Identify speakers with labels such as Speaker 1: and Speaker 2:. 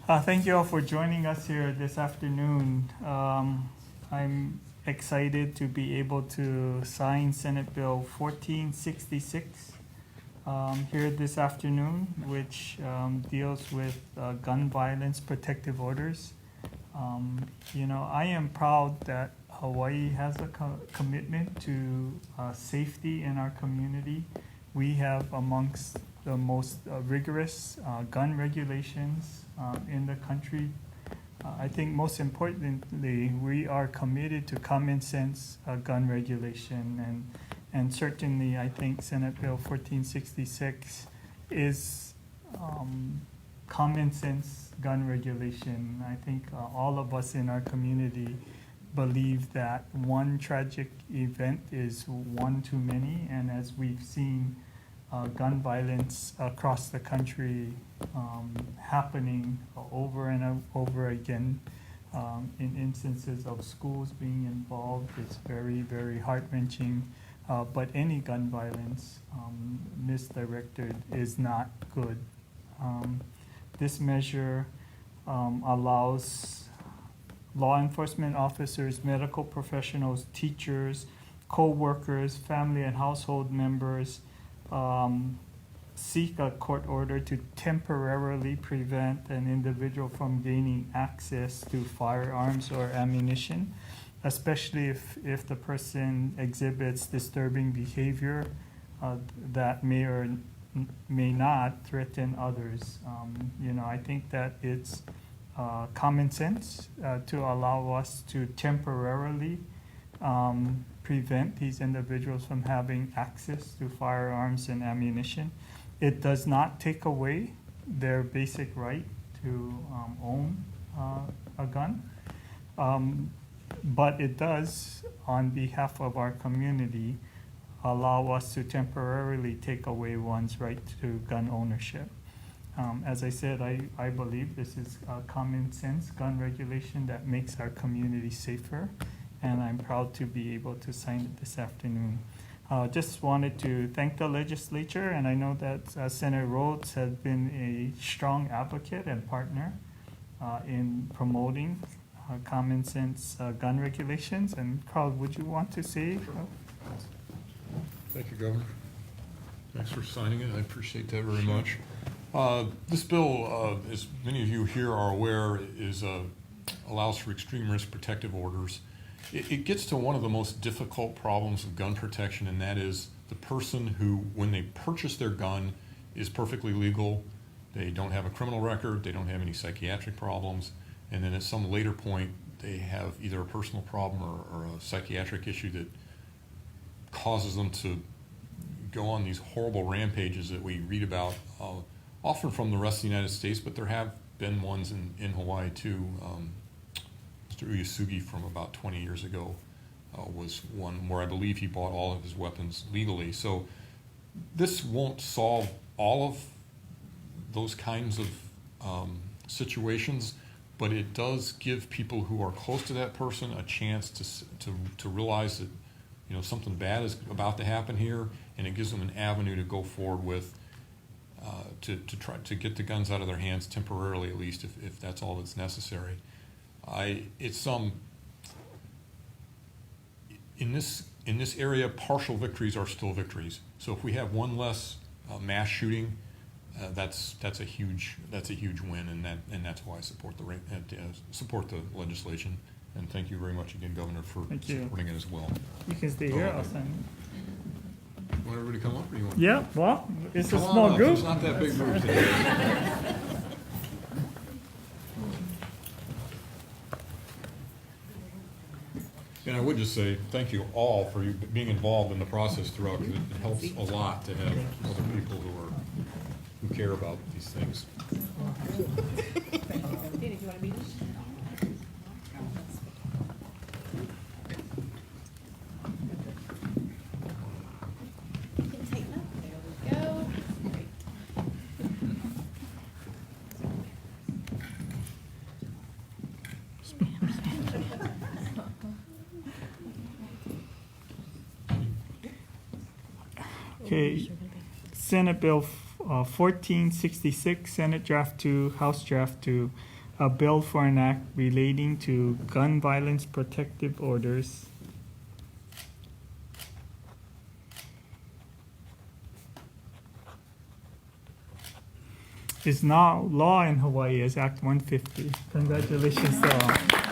Speaker 1: Thank you all for joining us here this afternoon. I'm excited to be able to sign Senate Bill 1466 here this afternoon, which deals with gun violence protective orders. I am proud that Hawaii has a commitment to safety in our community. We have amongst the most rigorous gun regulations in the country. I think most importantly, we are committed to common sense gun regulation, and certainly I think Senate Bill 1466 is common sense gun regulation. I think all of us in our community believe that one tragic event is one too many, and as we've seen gun violence across the country happening over and over again in instances of schools being involved, it's very, very heart-wrenching. But any gun violence misdirected is not good. This measure allows law enforcement officers, medical professionals, teachers, co-workers, family and household members seek a court order to temporarily prevent an individual from gaining access to firearms or ammunition, especially if the person exhibits disturbing behavior that may or may not threaten others. I think that it's common sense to allow us to temporarily prevent these individuals from having access to firearms and ammunition. It does not take away their basic right to own a gun, but it does, on behalf of our community, allow us to temporarily take away one's right to gun ownership. As I said, I believe this is a common sense gun regulation that makes our community safer, and I'm proud to be able to sign it this afternoon. Just wanted to thank the legislature, and I know that Senator Rhodes has been a strong advocate and partner in promoting common sense gun regulations. And Carl, would you want to say?
Speaker 2: Thank you, Governor. Thanks for signing it. I appreciate that very much. This bill, as many of you here are aware, allows for extreme risk protective orders. It gets to one of the most difficult problems of gun protection, and that is the person who, when they purchase their gun, is perfectly legal. They don't have a criminal record, they don't have any psychiatric problems, and then at some later point they have either a personal problem or a psychiatric issue that causes them to go on these horrible rampages that we read about, often from the rest of the United States, but there have been ones in Hawaii too. Mr. Uyasugi from about 20 years ago was one where I believe he bought all of his weapons legally. So this won't solve all of those kinds of situations, but it does give people who are close to that person a chance to realize that something bad is about to happen here, and it gives them an avenue to go forward with to try to get the guns out of their hands temporarily, at least, if that's all that's necessary. In this area, partial victories are still victories. So if we have one less mass shooting, that's a huge win, and that's why I support the legislation. And thank you very much again, Governor, for supporting it as well.
Speaker 1: You can stay here. I'll sign.
Speaker 2: You want everybody to come up, or you want?
Speaker 1: Yeah, well, it's a small group.
Speaker 2: It's not that big group today. And I would just say thank you all for you being involved in the process throughout, because it helps a lot to have other people who care about these things.
Speaker 1: Okay, Senate Bill 1466, Senate Draft 2, House Draft 2, a bill for an act relating to gun violence protective orders. Is now law in Hawaii as Act 150. Congratulations to all.